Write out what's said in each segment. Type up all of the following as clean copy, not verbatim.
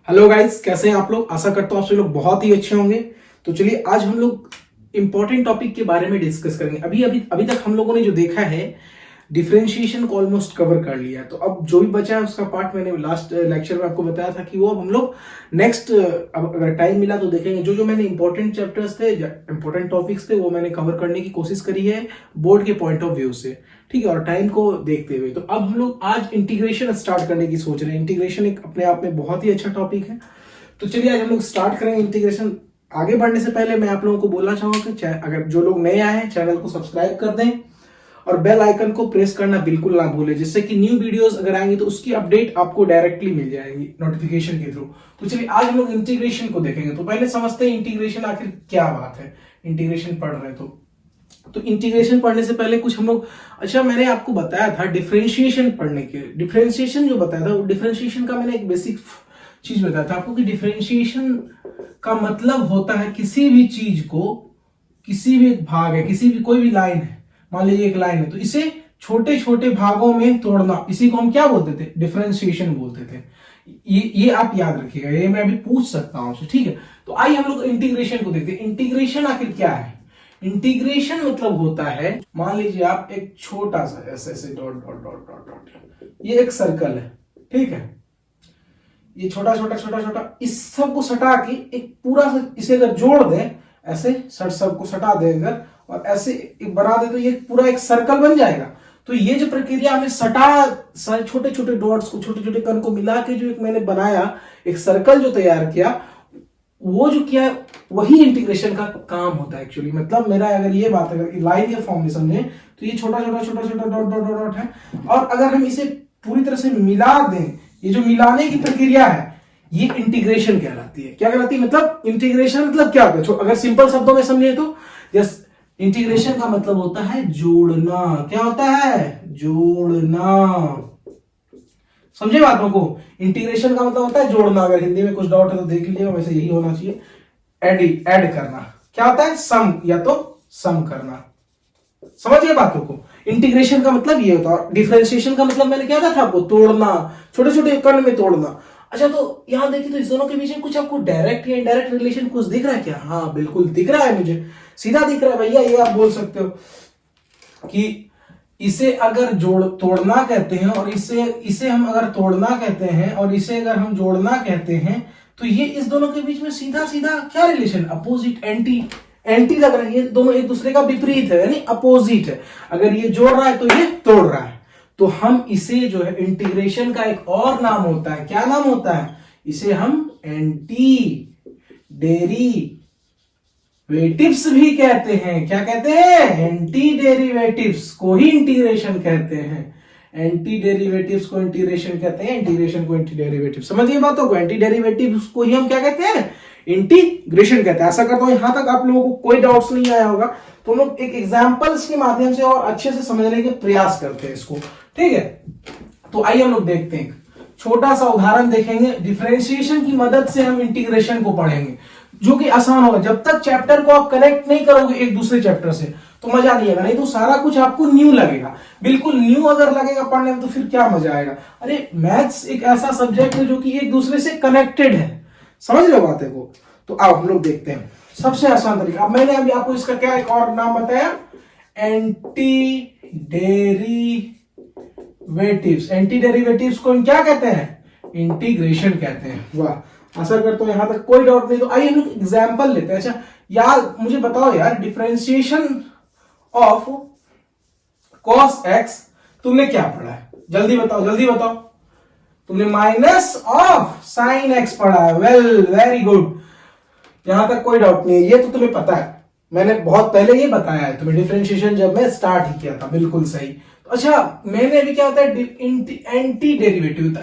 Hello guys, कैसे हैं आप लोग। आशा करता हूँ आप सभी लोग बहुत ही अच्छे होंगे। तो चलिए आज हम लोग इंपॉर्टेंट टॉपिक के बारे में डिस्कस करेंगे। अभी अभी अभी तक हम लोगों ने जो देखा है डिफरेंशिएशन को ऑलमोस्ट कवर कर लिया है। तो अब जो भी बचा है उसका पार्ट मैंने लास्ट लेक्चर में आपको बताया था कि वो अब हम लोग नेक्स्ट अब अगर टाइम मिला तो देखेंगे। जो जो मैंने इंपॉर्टेंट चैप्टर्स थे, इंपॉर्टेंट टॉपिक्स थे, वो मैंने कवर करने की कोशिश करी है बोर्ड के पॉइंट ऑफ व्यू से, ठीक है, और टाइम को देखते हुए। तो अब हम लोग आज इंटीग्रेशन स्टार्ट करने की सोच रहे हैं। इंटीग्रेशन एक अपने आप में बहुत ही अच्छा टॉपिक है। तो चलिए आज हम लोग स्टार्ट करेंगे इंटीग्रेशन। आगे बढ़ने से पहले मैं आप लोगों को बोलना चाहूंगा कि अगर जो लोग नए आए हैं चैनल को सब्सक्राइब कर दें और बेल आइकन को प्रेस करना बिल्कुल ना भूलें, जिससे कि न्यू वीडियोस अगर आएंगी तो उसकी अपडेट आपको डायरेक्टली मिल जाएगी नोटिफिकेशन के थ्रू। तो चलिए आज हम लोग इंटीग्रेशन को देखेंगे। तो पहले समझते हैं इंटीग्रेशन आखिर क्या बात है। इंटीग्रेशन पढ़ रहे हैं तो इंटीग्रेशन पढ़ने से पहले कुछ हम लोग, अच्छा मैंने आपको बताया था डिफरेंशिएशन पढ़ने के, डिफरेंशिएशन जो बताया था, डिफरेंशिएशन का मैंने एक बेसिक चीज बताया था आपको कि डिफरेंशिएशन का मतलब होता है किसी भी चीज को, किसी भी एक भाग है, किसी भी कोई भी लाइन है, मान लीजिए एक लाइन है, तो इसे छोटे छोटे भागों में तोड़ना, इसी को हम क्या बोलते थे, डिफरेंशिएशन बोलते थे। ये आप याद रखिएगा, ये मैं अभी पूछ सकता हूं, ठीक है। तो आइए हम लोग इंटीग्रेशन को देखते हैं। इंटीग्रेशन आखिर क्या है। इंटीग्रेशन मतलब होता है, मान लीजिए आप एक छोटा सा ऐसे dot dot dot dot dot, ये एक सर्कल है, ठीक है, ये छोटा छोटा छोटा छोटा, इस सब को सटा के एक पूरा इसे अगर जोड़ दें, ऐसे सबको सटा दें अगर और ऐसे बना दे तो ये पूरा एक सर्कल बन जाएगा। तो ये जो प्रक्रिया हमें सटा छोटे छोटे डॉट्स को, छोटे छोटे कण को मिला के जो एक मैंने बनाया, एक सर्कल जो तैयार किया, वो जो किया वही इंटीग्रेशन का काम होता है एक्चुअली। मतलब मेरा अगर ये बात, अगर लाइन के फॉर्म में समझे तो ये छोटा छोटा छोटा छोटा डॉट डॉट डॉट डॉट है, और अगर हम इसे पूरी तरह से मिला दें, ये जो मिलाने की प्रक्रिया है ये इंटीग्रेशन कहलाती है। क्या कहलाती है, मतलब इंटीग्रेशन मतलब क्या होता है, अगर सिंपल शब्दों में समझे तो जस्ट इंटीग्रेशन का मतलब होता है जोड़ना। क्या होता है, जोड़ना। समझे बातों को। इंटीग्रेशन का मतलब होता है जोड़ना। अगर हिंदी में कुछ डाउट है तो देख लीजिएगा, वैसे यही होना चाहिए। ऐड करना क्या होता है, सम, या तो सम करना। समझिए बातों को। इंटीग्रेशन का मतलब ये होता है। डिफरेंशिएशन का मतलब मैंने क्या था आपको, तोड़ना, छोटे छोटे कण में तोड़ना। अच्छा तो यहां देखिए, तो इस दोनों के बीच में कुछ आपको डायरेक्ट या इनडायरेक्ट रिलेशन कुछ दिख रहा है क्या। हाँ बिल्कुल दिख रहा है, मुझे सीधा दिख रहा है भैया। ये आप बोल सकते हो कि इसे अगर तोड़ना कहते हैं, और इसे हम अगर तोड़ना कहते हैं, और इसे अगर हम जोड़ना कहते हैं, तो ये इस दोनों के बीच में सीधा सीधा क्या रिलेशन, अपोजिट, एंटी लग रहा है। ये दोनों एक दूसरे का विपरीत है, यानी अपोजिट है। अगर ये जोड़ रहा है तो ये तोड़ रहा है। तो हम इसे जो है, इंटीग्रेशन का एक और नाम होता है। क्या नाम होता है, इसे हम एंटी डेरिवेटिव्स भी कहते हैं। क्या कहते हैं, एंटी डेरिवेटिव्स को ही इंटीग्रेशन कहते हैं। एंटी डेरिवेटिव्स को इंटीग्रेशन कहते हैं, इंटीग्रेशन को एंटी डेरिवेटिव। समझिए बातों को। एंटी डेरिवेटिव्स को ही हम क्या कहते हैं, इंटीग्रेशन कहते हैं। ऐसा करता हूं यहां तक आप लोगों को कोई डाउट्स नहीं आया होगा। तो हम लोग एक एग्जांपल्स के माध्यम से और अच्छे से समझने के प्रयास करते हैं इसको, ठीक है। तो आइए हम लोग देखते हैं, छोटा सा उदाहरण देखेंगे। डिफरेंशिएशन की मदद से हम इंटीग्रेशन को पढ़ेंगे, जो कि आसान होगा। जब तक चैप्टर को आप कनेक्ट नहीं करोगे एक दूसरे चैप्टर से तो मजा नहीं आएगा। नहीं तो सारा कुछ आपको न्यू लगेगा, बिल्कुल न्यू अगर लगेगा पढ़ने में तो फिर क्या मजा आएगा। अरे मैथ्स एक ऐसा सब्जेक्ट है जो कि एक दूसरे से कनेक्टेड है। समझ लो बातें को। तो आओ हम लोग देखते हैं सबसे आसान तरीका। अब मैंने अभी आपको इसका क्या एक और नाम बताया, एंटी डेरिवेटिव्स। एंटी डेरिवेटिव्स को हम क्या कहते हैं, इंटीग्रेशन कहते हैं। वाह, आशा करता हूं यहां तक कोई डाउट नहीं। तो आइए हम लोग एग्जांपल लेते हैं। अच्छा यार मुझे बताओ यार, डिफरेंशिएशन ऑफ cos x तुमने क्या पढ़ा है, जल्दी बताओ जल्दी बताओ। तुमने माइनस ऑफ साइन x पढ़ा है। वेल वेरी गुड, यहां तक कोई डाउट नहीं है। ये तो तुम्हें पता है, मैंने बहुत पहले ये बताया है तुम्हें, डिफरेंशिएशन जब मैं स्टार्ट ही किया था। बिल्कुल सही। तो अच्छा मैंने अभी क्या होता है, एंटी डेरिवेटिव।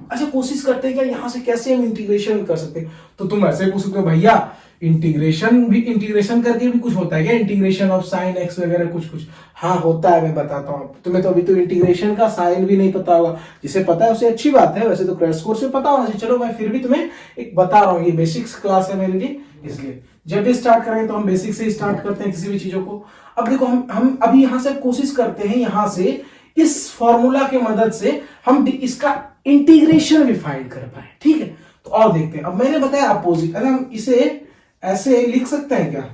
अच्छा कोशिश करते हैं क्या यहां से कैसे हम इंटीग्रेशन कर सकते हैं। तो तुम ऐसे पूछ सकते हो, भैया इंटीग्रेशन करके भी कुछ होता है क्या, इंटीग्रेशन ऑफ साइन एक्स वगैरह कुछ कुछ। हाँ होता है, मैं बताता हूँ तुम्हें। तो अभी तो इंटीग्रेशन का साइन भी नहीं पता होगा, जिसे पता है उसे अच्छी बात है, वैसे तो क्रैश कोर्स में पता होना चाहिए। चलो मैं फिर भी तुम्हें एक बता रहा हूँ, ये बेसिक्स क्लास है मेरे लिए, इसलिए जब भी स्टार्ट करेंगे तो हम बेसिक से स्टार्ट करते हैं किसी भी चीजों को। अब देखो हम अभी यहां से कोशिश करते हैं, यहां से इस फॉर्मूला की मदद से हम इसका इंटीग्रेशन भी फाइंड कर पाए, ठीक है। तो और देखते हैं। अब मैंने बताया अपोजिट, अगर हम इसे ऐसे लिख सकते हैं क्या,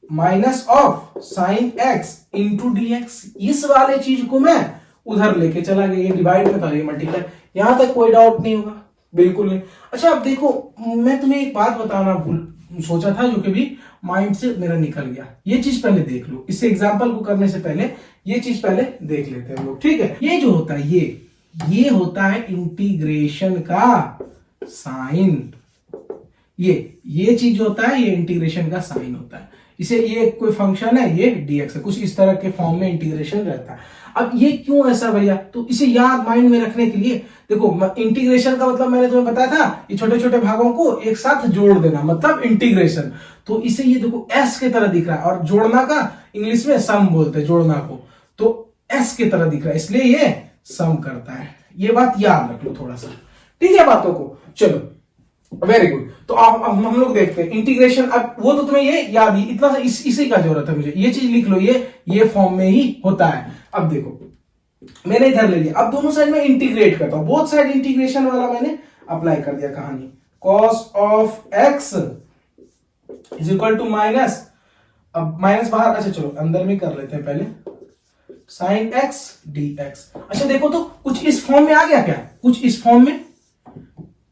minus of sine x into D x, इस वाले चीज को मैं उधर लेके चला गया, ये डिवाइड में था, ये मल्टीप्लाई, यहां तक कोई डाउट नहीं होगा, बिल्कुल नहीं। अच्छा अब देखो, मैं तुम्हें एक बात बताना भूल सोचा था जो कि भी माइंड से मेरा निकल गया, ये चीज पहले देख लो, इससे एग्जांपल को करने से पहले ये चीज पहले देख लेते हैं हम लोग, ठीक है। ये जो होता है ये होता है इंटीग्रेशन का साइन, ये चीज जो होता है ये इंटीग्रेशन का साइन होता है। इसे ये कोई फंक्शन है, ये dx है, कुछ इस तरह के फॉर्म में इंटीग्रेशन रहता है। अब ये क्यों ऐसा भैया, तो इसे याद माइंड में रखने के लिए देखो, इंटीग्रेशन का मतलब मैंने तुम्हें बताया था, ये छोटे छोटे भागों को एक साथ जोड़ देना मतलब इंटीग्रेशन। तो इसे ये देखो एस के तरह दिख रहा है, और जोड़ना का इंग्लिश में सम बोलते हैं, जोड़ना को, तो एस के तरह दिख रहा है, इसलिए ये सम करता है। ये बात याद रख लो थोड़ा सा, ठीक है बातों को। चलो वेरी गुड। तो अब हम लोग देखते हैं इंटीग्रेशन। अब वो तो तुम्हें ये याद ही इतना इसी का जरूरत है मुझे, ये चीज लिख लो, ये फॉर्म में ही होता है। अब देखो मैंने इधर ले लिया, अब दोनों साइड में इंटीग्रेट करता हूं, बोथ साइड इंटीग्रेशन वाला मैंने अप्लाई कर दिया कहानी, cos of x is equal to minus, अब माइनस बाहर, अच्छा चलो अंदर में कर लेते हैं पहले, साइन एक्स डी एक्स। अच्छा देखो तो कुछ इस फॉर्म में आ गया क्या, कुछ इस फॉर्म में।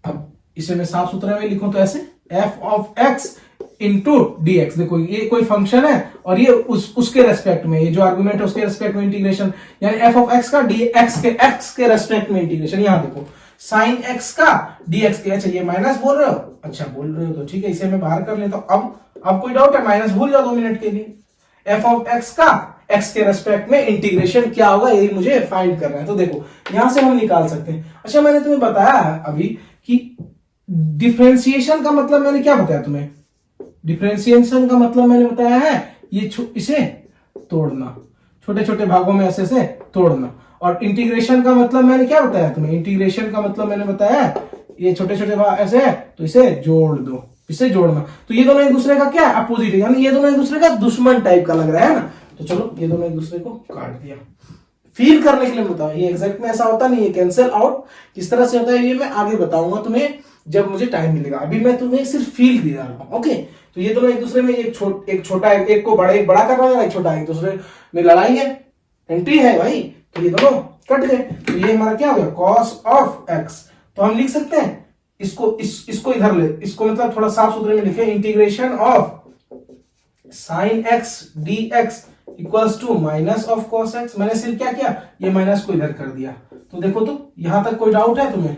अब इसे मैं साफ सुथरा में लिखूं तो ऐसे, F of x into D x, देखो ये कोई फंक्शन है और ये उसके रेस्पेक्ट में, ये जो आर्गुमेंट है उसके रेस्पेक्ट में इंटीग्रेशन, यानी एफ ऑफ एक्स का डी एक्स के रेस्पेक्ट में इंटीग्रेशन। यहां देखो साइन एक्स का डी एक्स के, अच्छा ये माइनस बोल रहे हो, अच्छा बोल रहे हो तो ठीक है, इसे मैं बाहर कर लेता हूं। अब कोई डाउट है, माइनस भूल जाओ 2 मिनट के लिए। एफ ऑफ एक्स का एक्स के रेस्पेक्ट में इंटीग्रेशन क्या होगा, यही मुझे फाइंड करना है। तो देखो यहां से हम निकाल सकते हैं। अच्छा मैंने तुम्हें बताया है अभी कि डिफरेंशिएशन का मतलब मैंने क्या बताया तुम्हें, डिफरेंशिएशन का मतलब मैंने बताया है ये इसे तोड़ना, छोटे छोटे भागों में ऐसे से तोड़ना। और इंटीग्रेशन का मतलब मैंने क्या बताया तुम्हें, इंटीग्रेशन का मतलब मैंने बताया ये छोटे छोटे भाग ऐसे है तो इसे जोड़ दो, इसे जोड़ना। तो ये दोनों एक दूसरे का क्या है, अपोजिट है, यानी ये दोनों एक दूसरे का दुश्मन टाइप का लग रहा है ना। तो चलो ये दोनों एक दूसरे को काट दिया। फील करने के लिए बताओ, ये एग्जैक्ट में ऐसा होता नहीं है, कैंसिल आउट किस तरह से होता है ये मैं आगे बताऊंगा तुम्हें जब मुझे टाइम मिलेगा, अभी मैं तुम्हें सिर्फ फील दे रहा हूं। ओके, तो ये दोनों एक दूसरे में एक छोटा एक को बड़ा कर रहा है, एक छोटा एक दूसरे में लड़ाई है, एंट्री है भाई, तो ये दोनों कट गए। तो ये हमारा क्या हो गया, कॉस ऑफ एक्स। तो हम लिख सकते हैं इसको इधर ले, इसको मतलब थोड़ा साफ सुथरे में लिखे, integration of sine x d x equals to minus of cos x. मैंने सिर्फ क्या किया, ये माइनस को इधर कर दिया। तो देखो तो यहां तक कोई डाउट है तुम्हें,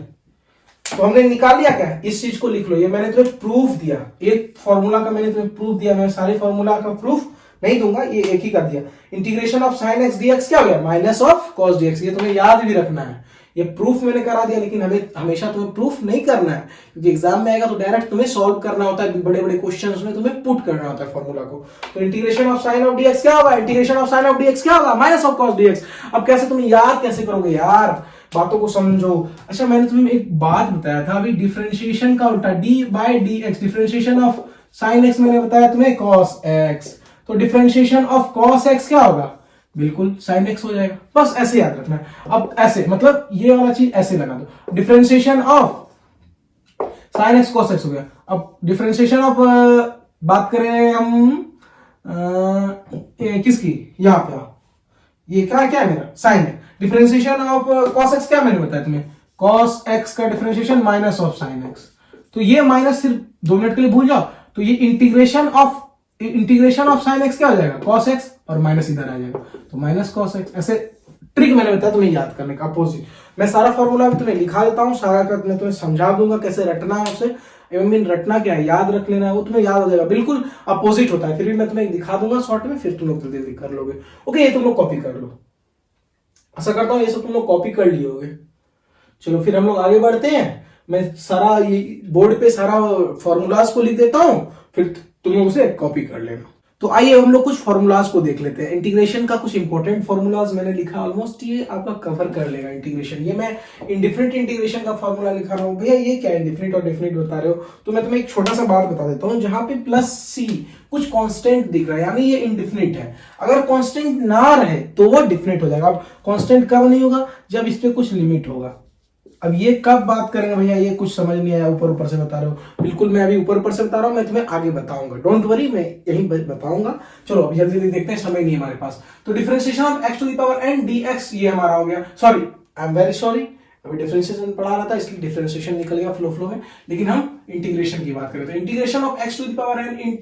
तो हमने निकाल लिया क्या, इस चीज को लिख लो, ये मैंने तुम्हें प्रूफ दिया, एक फॉर्मूला का मैंने तुम्हें प्रूफ दिया, मैं सारे फॉर्मूला का प्रूफ नहीं दूंगा, ये एक ही कर दिया। Integration of sine x dx क्या हो गया, माइनस ऑफ कॉस डीएक्स। ये तुम्हें याद भी रखना है, ये प्रूफ मैंने करा दिया, लेकिन हमें हमेशा तुम्हें प्रूफ नहीं करना है, क्योंकि एग्जाम में आएगा तो डायरेक्ट तुम्हें सॉल्व करना होता है, बड़े बड़े क्वेश्चंस में तुम्हें पुट करना होता है फॉर्मूला को। तो integration of sine of dx क्या होगा, integration of sine of dx क्या होगा, माइनस ऑफ कॉस डीएक्स। अब कैसे तुम याद कैसे करोगे यार, बातों को समझो। अच्छा मैंने तुम्हें एक बात बताया था अभी, डिफरेंशिएशन का उल्टा, D by D x, differentiation of sine x मैंने बताया तुम्हें कॉस एक्स, तो डिफरेंशिएशन ऑफ कॉस एक्स क्या होगा, बिल्कुल साइन एक्स हो जाएगा, बस ऐसे याद रखना है। अब ऐसे मतलब ये वाला चीज ऐसे लगा दो, differentiation of sine x cos x हो गया। अब डिफरेंशिएशन ऑफ बात करें हम किसकी, यहां पे ये क्या है मेरा साइन है, डिफरेंशिएशन ऑफ कॉस एक्स क्या मैंने बताया तुम्हें, कॉस एक्स का differentiation minus of sine x. तो ये माइनस सिर्फ 2 मिनट के लिए भूल जाओ, तो ये इंटीग्रेशन ऑफ साइन एक्स क्या हो जाएगा, कॉस एक्स, और माइनस इधर आ जाएगा तो माइनस कॉस एक्स। ऐसे ट्रिक मैंने बताया तुम्हें याद करने का, अपोजिट। मैं सारा फॉर्मूला भी तुम्हें लिखा देता हूं, सारा का मैं तुम्हें समझा दूंगा कैसे रटना है उसे, एवं रटना क्या है, याद रख लेना है, वो तुम्हें याद हो जाएगा, बिल्कुल अपोजिट होता है। फिर भी मैं तुम्हें दिखा दूंगा शॉर्ट में, फिर तुम लोग जल्दी कर लोगे। ओके, ये तुम लोग कॉपी कर लो, ऐसा करता हूं ये सब तुम लोग कॉपी कर लिए होगे। चलो फिर हम लोग आगे बढ़ते हैं, मैं सारा ये बोर्ड पे सारा फॉर्मूलाज को लिख देता हूं, फिर तुम लोग उसे कॉपी कर लेना। तो आइए हम लोग कुछ फॉर्मूलाज को देख लेते हैं। इंटीग्रेशन का कुछ इंपॉर्टेंट फॉर्मूलाज मैंने लिखा, ऑलमोस्ट ये आपका कवर कर लेगा इंटीग्रेशन। ये मैं इंडिफिनिट इंटीग्रेशन का फॉर्मूला लिखा रहा हूं, भैया ये क्या इंडिफिनिट और डेफिनिट बता रहे हो, तो मैं तुम्हें एक छोटा सा बात बता देता हूं, जहां पे प्लस सी कुछ कांस्टेंट दिख रहा है, यानी ये इंडिफिनिट है। अगर कांस्टेंट ना रहे तो वो डिफिनिट हो जाएगा। अब कांस्टेंट कब नहीं होगा, जब इस पे कुछ लिमिट होगा। अब ये कब बात करेंगे भैया, ये कुछ समझ नहीं आया, ऊपर ऊपर से बता रहे हो। बिल्कुल मैं अभी ऊपर ऊपर से बता रहा हूँ, मैं तुम्हें आगे बताऊंगा, डोंट वरी, मैं यही बताऊंगा। चलो अब जल्दी जल्दी देखते हैं, समय नहीं है हमारे पास। तो differentiation of x to the power n dx ये हमारा हो गया। Sorry, I am very sorry, अभी डिफरेंशिएशन पढ़ा रहा था इसलिए डिफरेंशिएशन निकल गया फ्लो में, लेकिन हम इंटीग्रेशन की बात करें। तो integration of x to the power n in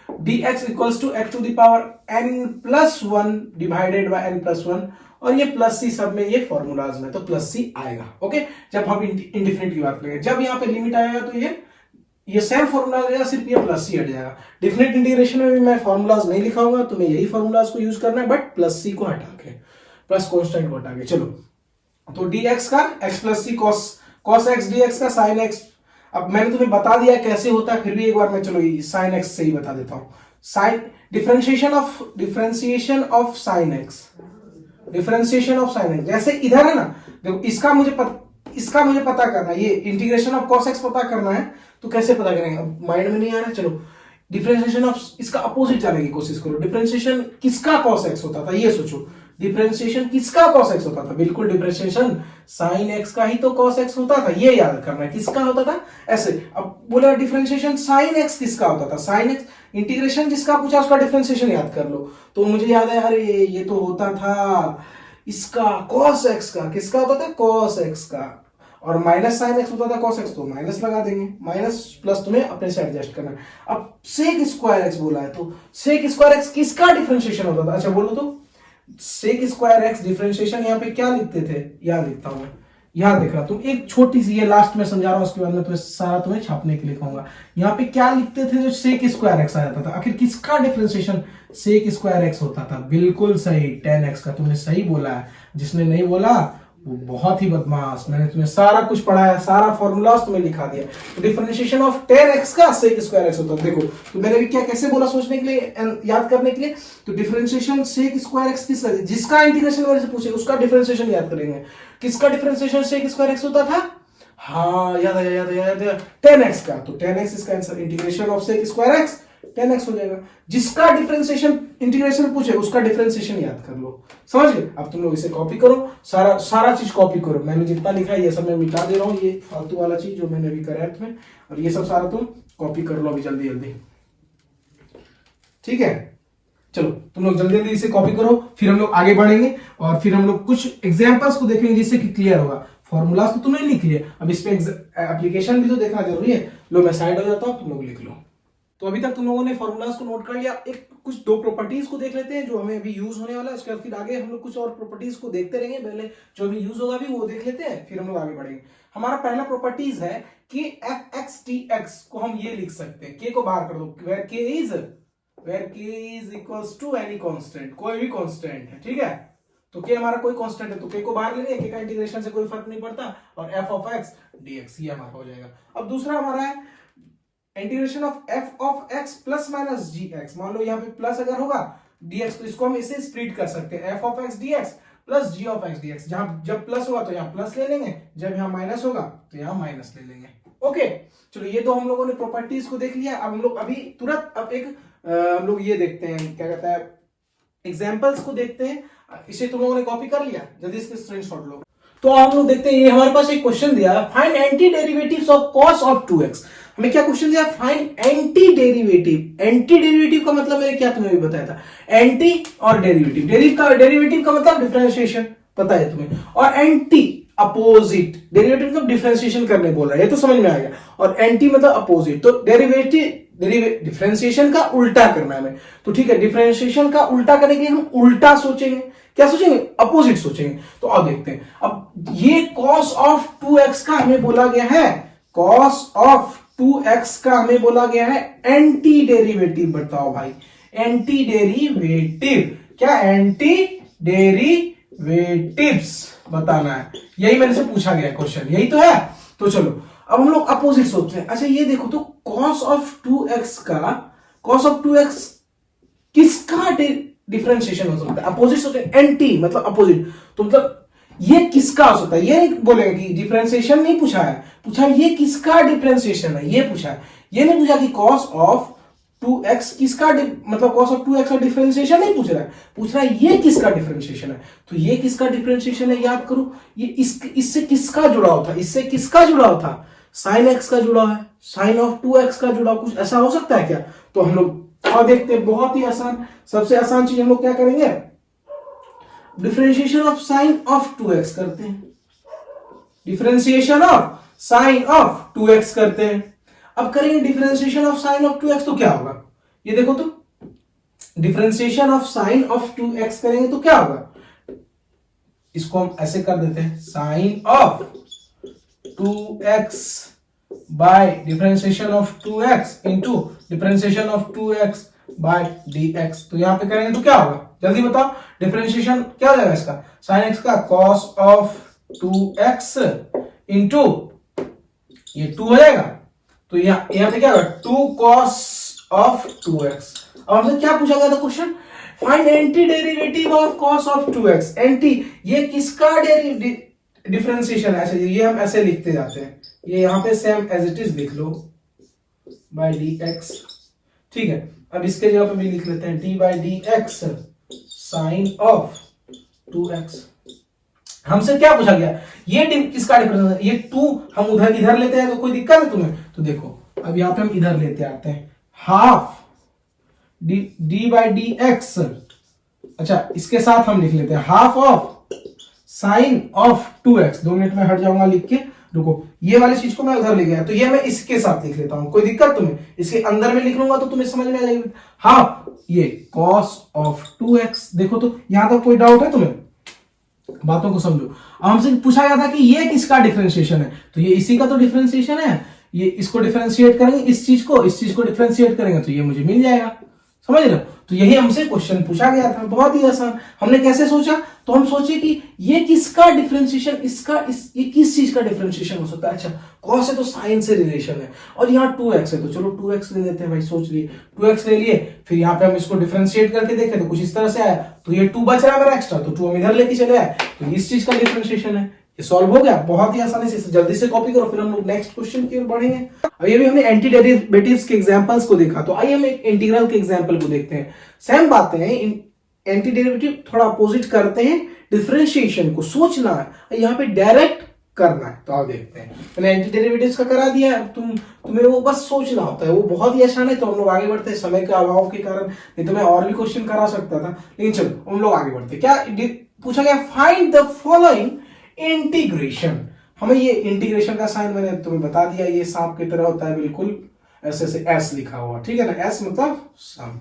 dx equals to x to the power n plus 1 divided by n plus 1, और ये प्लस सी सब में ये फॉर्मूलाज में तो प्लस सी आएगा। ओके, जब हम इंडिफिनिट की बात करेंगे, जब यहाँ पे लिमिट आएगा तो ये सेम फॉर्मूला आएगा, सिर्फ ये प्लस सी हट जाएगा। डिफिनिट इंटीग्रेशन में भी मैं फॉर्मूलाज नहीं लिखाऊंगा, तो मैं यही फॉर्मूलाज को यूज करना है, बट प्लस सी को हटा के, प्लस कॉन्स्टेंट को हटा के। चलो, तो dx का x प्लस सी cos x dx का sin x, अब मैंने तुम्हें बता दिया कैसे होता है, फिर भी एक बार मैं चलो sin x से ही बता देता हूं। sin differentiation of sin x, differentiation of sin x, जैसे इधर है ना, देखो इसका मुझे पता करना है, ये इंटीग्रेशन ऑफ cos x पता करना है, तो कैसे पता करेंगे, अब माइंड में नहीं आ रहा। चलो, डिफरेंशिएशन ऑफ, इसका अपोजिट जाने की कोशिश करो। डिफरेंशिएशन किसका cos x होता था, ये सोचो। डिफरेंशिएशन किसका cos x होता था, बिल्कुल डिफरेंशिएशन sin x का ही तो cos x होता था, ये याद करना है किसका होता था, ऐसे। अब बोला डिफरेंशिएशन sin x किसका होता था, sin x इंटीग्रेशन जिसका पूछा उसका डिफरेंशिएशन याद कर लो। तो मुझे याद है, अरे ये तो होता था इसका cos x का, किसका होता था cos x का, और माइनस sin x होता था cos x, तो माइनस लगा देंगे, माइनस प्लस तुम्हें अपने से एडजस्ट करना है। अब sec स्क्वायर x बोला है, तो sec स्क्वायर x किसका डिफरेंशिएशन होता था, अच्छा बोलो तो। sec स्क्वायर x डिफरेंशिएशन यहाँ पे क्या लिखते थे, यहाँ लिखता हूं मैं, यहाँ देख रहा तुम, एक छोटी सी, ये लास्ट में समझा रहा हूं, उसके बाद में तुम्हें सारा तुम्हें छापने के लिए कहूंगा। यहाँ पे क्या लिखते थे जो sec स्क्वायर x आ जाता था, आखिर किसका डिफरेंशिएशन sec स्क्वायर x होता था, बिल्कुल सही 10x का, तुमने सही बोला है। जिसने नहीं बोला वो बहुत ही बदमाश, मैंने तुम्हें सारा कुछ पढ़ाया, सारा फॉर्मूला तुम्हें लिखा दिया। तो डिफरेंशिएशन ऑफ 10x का sec स्क्वायर x होता है। देखो तो मैंने भी क्या कैसे बोला सोचने के लिए, याद करने के लिए। तो डिफरेंशिएशन sec स्क्वायर x किसका, जिसका इंटीग्रेशन मेरे से पूछे उसका डिफरेंशिएशन याद करेंगे। किसका डिफरेंशिएशन sec स्क्वायर x होता था, हाँ याद आया 10x का, तो 10x इसका answer, integration of sec square x 10x हो जाएगा। जिसका डिफरेंशिएशन इंटीग्रेशन पूछे उसका डिफरेंशिएशन याद कर लो, समझ गए। अब तुम लोग इसे कॉपी करो, सारा चीज कॉपी करो, मैंने जितना लिखा है ये सब मैं मिटा दे रहा हूँ, ये फालतू वाला चीज जो मैंने अभी कराया तुम्हें, और ये सब सारा तुम कॉपी कर लो अभी जल्दी जल्दी, ठीक है। चलो तुम लोग जल्दी जल्दी इसे कॉपी करो, फिर हम लोग आगे बढ़ेंगे और फिर हम लोग कुछ एग्जाम्पल्स को देखेंगे जिससे कि क्लियर होगा। फॉर्मूलाज तो तुमने लिख लिया, अब इस पे एप्लीकेशन भी तो देखना जरूरी है। लो मैं साइड हो जाता हूँ, तुम लोग लिख लो। तो अभी तक तुम लोगों ने फॉर्मूलाज को नोट कर लिया, एक कुछ दो प्रॉपर्टीज को देख लेते हैं जो हमें अभी यूज होने वाला है, उसके बाद फिर आगे हम लोग कुछ और प्रॉपर्टीज को देखते रहेंगे। पहले जो अभी यूज होगा भी वो देख लेते हैं, फिर हम लोग आगे बढ़ेंगे। हमारा पहला प्रॉपर्टीज है कि fx dx को हम ये लिख सकते हैं, k को बाहर कर दो, where k is equals to any constant, कोई भी कांस्टेंट है, ठीक है। तो k हमारा कोई कांस्टेंट है, तो k को बाहर ले लेंगे, k का इंटीग्रेशन से कोई फर्क नहीं पड़ता, और f of x dx ये हमारा हो जाएगा। अब दूसरा हमारा है integration of f of x plus minus gx। मान लो यहाँ पे प्लस अगर होगा dx, तो इसको हम इसे स्प्लिट कर सकते हैं, f of x dx plus g of x dx। जहां जब प्लस होगा तो यहाँ प्लस ले लेंगे, जब यहाँ माइनस होगा तो यहाँ माइनस ले लेंगे। ओके, चलो ये तो हम लोगों ने प्रॉपर्टीज को देख लिया। अब हम लोग अभी तुरंत अब एक हम लोग ये देखते हैं, क्या कहता है, एग्जाम्पल्स को देखते हैं। इसे तुम लोगों ने कॉपी कर लिया, जल्दी इसके स्क्रीनशॉट लो। तो हम लोग देखते हैं, ये हमारे पास एक क्वेश्चन दिया है, find antiderivatives of cos of 2x। हमें क्या क्वेश्चन दिया, find anti derivative. Anti derivative का मतलब मैंने क्या तुम्हें भी बताया था, एंटी और डेरिवेटिव। डेरिवेटिव का मतलब डिफरेंशिएशन, पता है तुम्हें, और एंटी अपोजिट। डेरिवेटिव मतलब डिफरेंशिएशन करने बोल रहा है, ये तो समझ में आ गया, और एंटी मतलब अपोजिट। तो डिफरेंशिएशन का उल्टा करना है हमें, तो ठीक है, डिफरेंशिएशन का उल्टा करने के लिए हम उल्टा सोचेंगे, क्या सोचेंगे, अपोजिट सोचेंगे। तो अब देखते हैं, अब ये cos ऑफ 2x का हमें बोला गया है, cos ऑफ 2x का हमें बोला गया है एंटी डेरिवेटिव। बताओ भाई, एंटी डेरिवेटिव क्या, एंटी डेरिवेटिव्स बताना है, यही मेरे से पूछा गया क्वेश्चन, यही तो है। तो चलो अब हम लोग अपोजिट सोचते हैं। अच्छा ये देखो, तो cos ऑफ 2x का, cos ऑफ 2x किसका डिफरेंशिएशन हो सकता है, अपोजिट सोचते हैं, एंटी मतलब अपोजिट, तो मतलब ये किसका हो सकता है, ये बोलेंगे कि डिफरेंशिएशन नहीं पूछा है, पूछा ये किसका डिफरेंशिएशन है, ये पूछा है, ये नहीं पूछा कि cos ऑफ 2x किसका मतलब cos ऑफ 2x का डिफरेंशिएशन नहीं पूछ रहा है ये किसका डिफरेंशिएशन है। तो ये किसका डिफरेंशिएशन है याद करो, ये इससे किसका जुड़ाव था, इससे किसका जुड़ाव था, साइन x का जुड़ाव है, साइन ऑफ 2x का जुड़ाव, कुछ ऐसा हो सकता है क्या। तो हम लोग और देखते हैं, बहुत ही आसान, सबसे आसान चीज हम लोग क्या करेंगे, differentiation of sine of 2x करते हैं, differentiation of sine of 2x करते हैं। अब करेंगे differentiation of sine of 2x तो क्या होगा, ये देखो तो, differentiation of sine of 2x करेंगे तो क्या होगा, इसको हम ऐसे कर देते हैं, sine of 2x by differentiation of 2x into differentiation of 2x by dx। तो यहां पे करेंगे तो क्या होगा, जल्दी बताओ, डिफरेंशिएशन क्या हो जाएगा इसका, साइन x का cos ऑफ 2x इंटू ये 2 हो जाएगा, तो यहां पे क्या होगा 2 cos ऑफ 2x। अब हमसे क्या पूछा गया था question, find anti derivative of cos of 2x। Anti ये किसका डिफरेंशिएशन है, ऐसे ये हम ऐसे लिखते जाते हैं, ये यहां पे सेम एज इट इज लिख लो बाय dx, ठीक है। अब इसके जगह पे भी लिख लेते हैं d by dx sine of 2x। हमसे क्या पूछा गया, ये किसका डिफरेंस है, ये 2 हम उधर इधर लेते हैं तो कोई दिक्कत है तुम्हें, तो देखो अब यहां पे हम इधर लेते आते हैं, हाफ d बाय dx, अच्छा इसके साथ हम लिख लेते हैं half of sine of 2x। 2 minute में हट जाऊंगा लिख के, रुको, ये वाली चीज को मैं उधर ले गया, तो ये मैं इसके साथ लिख लेता हूं, कोई दिक्कत तुम्हें, इसके अंदर में लिख लूंगा तो तुम्हें समझ में आ जाएगी, हाफ ये cos ऑफ 2x। देखो तो यहां तक कोई डाउट है तुम्हें, बातों को समझो। अब हमसे पूछा गया था कि ये किसका डिफरेंशिएशन है, तो ये इसी का तो डिफरेंशिएशन है, ये इसको डिफरेंशिएट करेंगे, इस चीज को डिफरेंशिएट करेंगे तो ये मुझे मिल जाएगा, समझ रहे हो। तो यही हमसे क्वेश्चन पूछा गया था, बहुत ही आसान। हमने कैसे सोचा, तो हम सोचे कि ये किसका डिफरेंशिएशन, ये किस चीज का डिफरेंशिएशन हो सकता है। अच्छा cos है तो साइन से रिलेशन है, और यहाँ 2x है तो चलो 2x ले लेते हैं भाई, सोच लिए 2x ले लिए, फिर यहाँ पे हम इसको डिफरेंशिएट करके देखें तो कुछ इस तरह से आया, तो ये 2 बच रहा है मेरा एक्स्ट्रा, तो 2 हम इधर लेके चले आए, तो इस चीज का डिफरेंशिएशन है, ये सॉल्व हो गया बहुत ही आसानी से। जल्दी से कॉपी करो, फिर हम लोग नेक्स्ट क्वेश्चन की ओर बढ़ेंगे। अभी अभी हमने एंटी डेरिवेटिव्स के एग्जांपल्स को देखा, तो आइए हम एक इंटीग्रल के एग्जांपल को देखते हैं। सेम बातें हैं, एंटी डेरिवेटिव थोड़ा अपोजिट करते हैं, डिफरेंशिएशन को सोचना है, यहाँ पे डायरेक्ट करना है। तो आप देखते हैं, मैंने एंटी डेरिवेटिव्स का करा दिया है, तुम्हें वो बस सोचना होता है, वो बहुत ही आसान है। तो हम लोग आगे बढ़ते हैं, समय के अभाव के कारण, नहीं तो मैं और भी क्वेश्चन करा सकता था, लेकिन चलो हम लोग आगे बढ़ते हैं। क्या पूछा गया, फाइंड द फॉलोइंग इंटीग्रेशन। हमें ये इंटीग्रेशन का साइन मैंने तुम्हें बता दिया, ये सांप की तरह होता है, बिल्कुल ऐसे से एस लिखा हुआ, ठीक है ना, एस मतलब सम,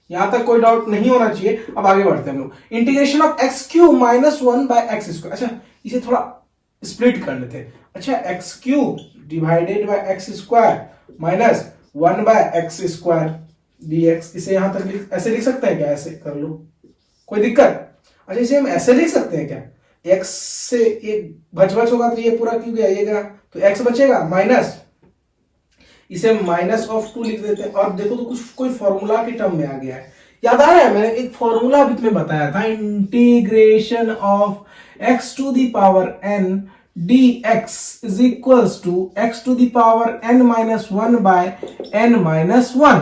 यहां तक कोई डाउट नहीं होना चाहिए। अब आगे बढ़ते हैं हम लोग, integration of x cube minus 1 by x square. अच्छा इसे थोड़ा स्प्लिट कर लेते हैं, अच्छा x cube divided by x square minus 1 by x square dx। इसे यहां तक ऐसे लिख सकते हैं क्या, ऐसे कर लो, कोई दिक्कत। अच्छा इसे हम ऐसे लिख सकते हैं क्या, x से एक बच होगा तो ये पूरा क्यों गया, ये गया तो x बचेगा, माइनस इसे माइनस ऑफ 2 लिख देते हैं। और देखो तो कुछ कोई फॉर्मूला के टर्म में आ गया है, याद आ रहा है, मैंने एक फॉर्मूला अभी तुम्हें बताया था, integration of x to the power n dx is equals to x to the power n minus 1 by n minus 1।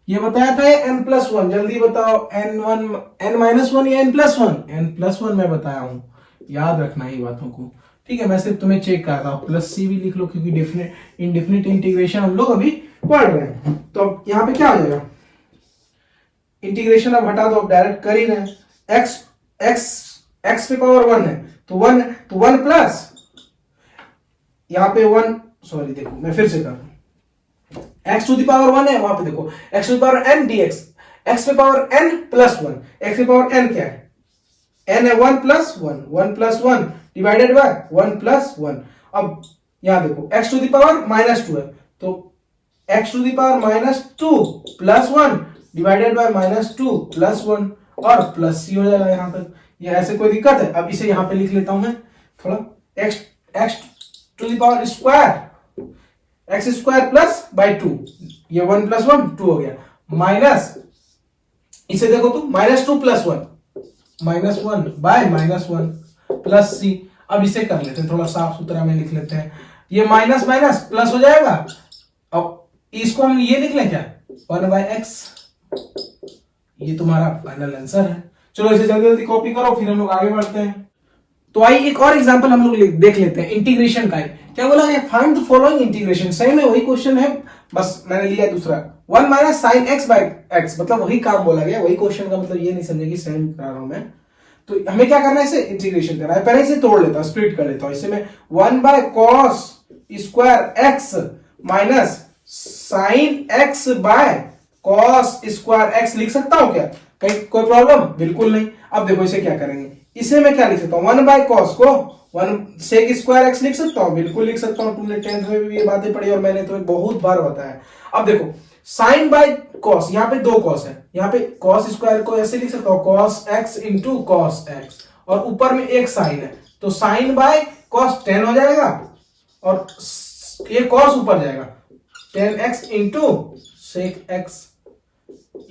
ये बताया था ये n प्लस 1, जल्दी बताओ n माइनस 1 या n प्लस 1, n प्लस 1 मैं बताया हूं, याद रखना ही बातों को, ठीक है। मैं सिर्फ तुम्हें चेक कर रहा हूं, प्लस सी भी लिख लो क्योंकि इंडेफिनिट इंटीग्रेशन हम लोग अभी पढ़ रहे हैं। तो अब यहां पे क्या आ जाएगा, इंटीग्रेशन अब हटा दो, अब डायरेक्ट कर ही रहे हैं, x पे पावर 1 है तो 1 प्लस यहां पे 1, सॉरी देखो मैं फिर से कर रहा हूं, x टू द पावर 1 है, वहां पे देखो x to the power n dx, x पे पावर n प्लस 1, x पे पावर n क्या है, n है 1 प्लस 1 डिवाइडेड बाय 1 प्लस 1। अब यहां देखो x to the power minus 2 है, तो x to the power minus 2 plus 1 divided by minus 2 plus 1, और प्लस सी हो जाएगा यहां तक। ये ऐसे कोई दिक्कत है, अब इसे यहां पे लिख लेता हूं मैं थोड़ा, x to the power square, x square plus by 2, ये 1 प्लस 1 2 हो गया, माइनस इसे देखो तो minus 2 plus 1 minus 1 by minus 1 plus C. अब इसे कर लेते हैं, थोड़ा साफ सुथरा में लिख लेते हैं, ये माइनस माइनस प्लस हो जाएगा, अब इसको हम ये लिख लें क्या, 1/x, ये तुम्हारा फाइनल आंसर है। चलो इसे जल्दी जल्दी कॉपी करो, फिर हम लोग आगे बढ़ते हैं। तो आइए एक और एग्जांपल हम लोग देख लेते हैं इंटीग्रेशन का है। क्या बोला है, फाइंड द फॉलोइंग इंटीग्रेशन। सही में वही क्वेश्चन है, बस मैंने लिया दूसरा। 1 minus sine x by x, मतलब वही काम बोला गया, वही क्वेश्चन का मतलब ये नहीं समझे कि सेम करा रहा हूं मैं। तो हमें क्या करना है, इसे इंटीग्रेशन करना है। पहले इसे तोड़ लेता हूं, स्प्लिट कर लेता हूं। इसे मैं 1 by cos square x minus sine x by cos square x लिख सकता हूं क्या, कहीं कोई प्रॉब्लम? बिल्कुल नहीं। अब देखो इसे क्या करेंगे, इसे मैं क्या लिख सकता हूं, 1 बाय कॉस को 1 सेक स्क्वायर एक्स लिख सकता हूं, बिल्कुल लिख सकता हूं। तुमने 10th में भी ये बातें पढ़ी और मैंने तुम्हें बहुत बार बताया। अब देखो साइन बाय कॉस, यहाँ पे 2 कॉस है, यहाँ पे कॉस स्क्वायर को ऐसे लिख सकता हूं, cos x into cos x, और ऊपर में एक साइन है, तो साइन बाय कॉस 10 हो जाएगा, और ये कॉस ऊपर जाएगा, 10x इंटू सेक एक्स।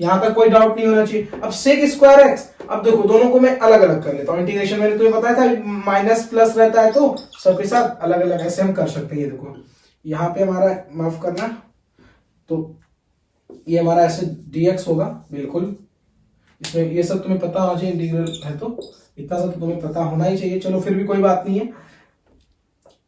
यहां तक कोई डाउट नहीं होना चाहिए। अब सेक स्क्वायर एक्स, अब देखो दोनों को मैं अलग अलग कर लेता हूं। इंटीग्रेशन मैंने तुम्हें बताया था माइनस प्लस रहता है, तो सबके साथ अलग अलग ऐसे हम कर सकते हैं। ये देखो यहाँ पे हमारा, माफ करना, तो ये हमारा ऐसे dx होगा, बिल्कुल। इसमें ये सब तुम्हें पता होना चाहिए, इंटीग्रल है तो इतना सब तो तुम्हें पता होना ही चाहिए। चलो फिर भी कोई बात नहीं है।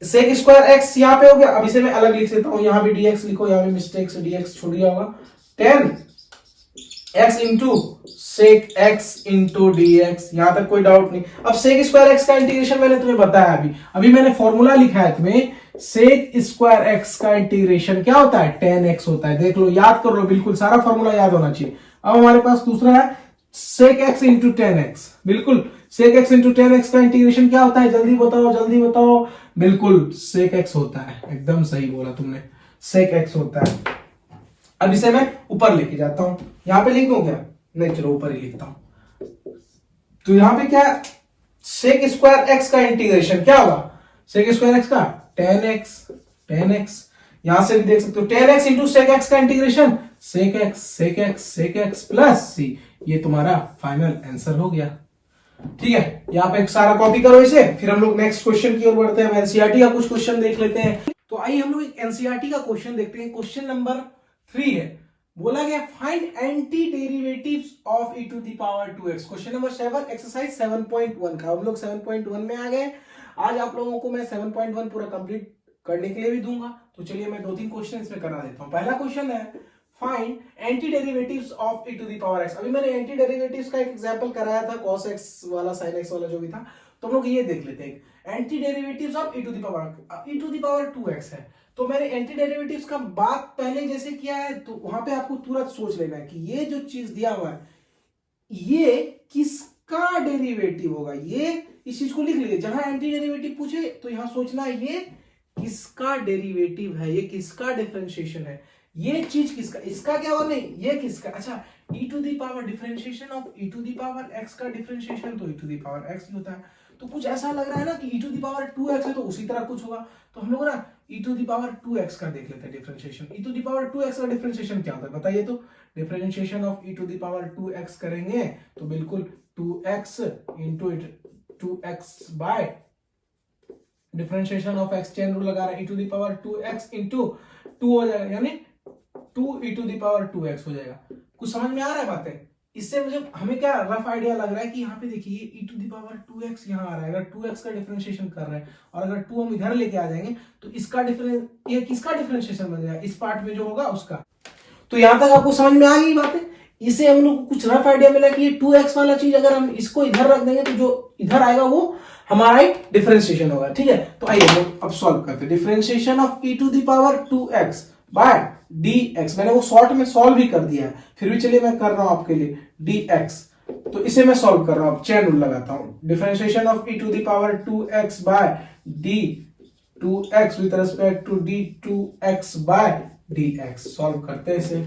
सेक स्क्वायर एक्स यहाँ पे हो गया, अब इसे मैं अलग लिख देता हूं, यहाँ भी dx लिखो, यहाँ भी मिस्टेक से dx छूट गया होगा, 10x into sec x into dx। यहां तक कोई डाउट नहीं। अब सेक स्क्वायर एक्स का इंटीग्रेशन मैंने तुम्हें बताया, अभी मैंने फॉर्मूला लिखा है तुम्हें, सेक स्क्वायर एक्स का इंटीग्रेशन क्या होता है, 10x होता है। देख लो, याद कर लो, बिल्कुल सारा फॉर्मूला याद होना चाहिए। अब हमारे पास दूसरा है सेक एक्स इंटू 10x, बिल्कुल सेक एक्स इंटू 10x का इंटीग्रेशन क्या होता है, जल्दी बताओ जल्दी बताओ। बिल्कुल सेक एक्स होता है, एकदम सही बोला तुमने, सेक एक्स होता है। अब इसे मैं ऊपर लेके जाता हूं, यहां पे लिख दूं क्या, नहीं चलो ऊपर ही लिखता हूं। तो यहां पे क्या, सेक स्क्वायर एक्स का इंटीग्रेशन क्या होगा, सेक स्क्वायर एक्स का 10x, यहां से भी देख सकते हो 10x इंटू सेक एक्स का इंटीग्रेशन सेक एक्स प्लस सी, ये तुम्हारा फाइनल आंसर हो गया। ठीक है, यहाँ पे सारा कॉपी करो इसे, फिर हम लोग नेक्स्ट क्वेश्चन की ओर बढ़ते हैं। एनसीईआरटी का कुछ क्वेश्चन देख लेते हैं। तो आइए हम लोग एक एनसीईआरटी का क्वेश्चन देखते हैं। क्वेश्चन नंबर 3 है, बोला गया find antiderivatives of e to the power 2x। Question number 7 exercise 7.1 का। हम लोग 7.1 में आ गए। आज आप लोगों को मैं 7.1 पूरा कंप्लीट करने के लिए भी दूंगा, तो चलिए मैं 2-3 क्वेश्चन इसमें करा देता हूं। पहला क्वेश्चन है find antiderivatives of e to the power x। अभी मैंने एंटी डेरिवेटिव्स का एक एग्जांपल कराया था, cos x वाला sin x वाला जो भी था, तो हम लोग ये देख लेते हैं antiderivatives of e to the power 2x है। तो मैंने एंटी डेरिवेटिव्स का बात पहले जैसे किया है, तो वहां पे आपको तुरंत सोच लेना है कि ये जो चीज दिया हुआ है ये किसका डेरिवेटिव होगा। ये इस चीज को लिख लीजिए, जहां एंटी डेरिवेटिव पूछे तो यहां सोचना है ये किसका डेरिवेटिव है, ये किसका डिफरेंशिएशन है, ये चीज किसका, इसका क्या होगा, नहीं ये किसका। अच्छा, e to the power differentiation of e to the power x का डिफरेंशिएशन तो e to the power x ही होता है। तो कुछ ऐसा लग रहा है ना कि e to the power 2x है, तो उसी तरह कुछ होगा। तो हम लोग ना e to the power 2x का देख लेते हैं differentiation. e to the power 2x का डिफरेंशिएशन क्या होता है बताइए। तो differentiation of e to the power 2x करेंगे तो बिल्कुल 2x into 2x by differentiation of x, chain rule लगा रहा है, e to the power 2x into 2 हो जाएगा, यानी 2 e to the power 2x हो जाएगा। कुछ समझ में आ रहा है बातें। इससे मुझे हमें क्या रफ आइडिया लग रहा है कि यहाँ पे देखिए e to the power 2x यहाँ आ रहा है, अगर 2x का डिफरेंशिएशन कर रहे हैं और अगर 2 हम इधर लेके आ जाएंगे तो इसका ये किसका डिफरेंशिएशन बन जाएगा, इस पार्ट में जो होगा उसका। तो यहां तक आपको समझ में आ गई बातें। इसे हम लोग को कुछ रफ आइडिया मिला कि ये 2x वाला चीज अगर हम इसको इधर रख देंगे तो जो इधर आएगा वो हमारा एक डिफरेंशिएशन होगा। ठीक है, तो आइए हम लोग अब सॉल्व करते हैं। Differentiation of e to the power 2x by dx, मैंने वो शॉर्ट में सॉल्व भी कर दिया है, फिर भी चलिए मैं कर रहा हूं आपके लिए dx। तो इसे मैं सॉल्व कर रहा हूं, चेन रूल लगाता हूं। Differentiation of e to the power 2x by d2x with respect to d2x by dx। Solve करते हैं इसे।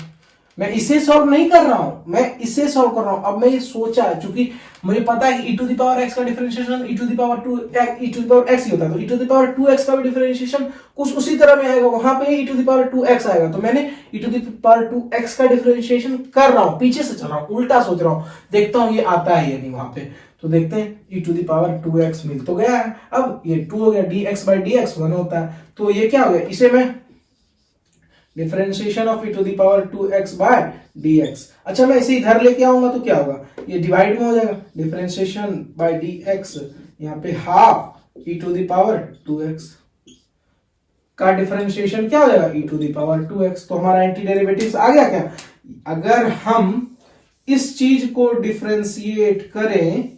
मैं इसे सॉल्व नहीं कर रहा हूं, मैं इसे सॉल्व कर रहा हूं। अब मैं ये सोचा, चूंकि मुझे पता है कि e to the power x का differentiation e to the power 2x ही होता है, तो e to the power 2x का भी डिफरेंशिएशन कुछ उसी तरह में आएगा, वहां पे e to the power 2x आएगा। तो मैंने e to the power 2x का डिफरेंशिएशन कर रहा हूं, पीछे से चल रहा हूं, उल्टा सोच रहा हूं, देखता हूं ये आता है या नहीं वहां पे। तो देखते हैं e to the power 2x मिल तो गया है। अब ये 2 हो गया, dx बाय dx 1 होता है, तो ये क्या हो गया, इसे मैं differentiation of e to the power 2x by dx। अच्छा मैं इसे इधर लेके आऊंगा तो क्या होगा, ये डिवाइड में हो जाएगा, डिफरेंशिएशन बाय dx, यहाँ पे half e to the power 2x का डिफरेंशिएशन क्या हो जाएगा, e to the power 2x। तो हमारा एंटी डेरिवेटिव्स आ गया क्या। अगर हम इस चीज को डिफरेंशिएट करें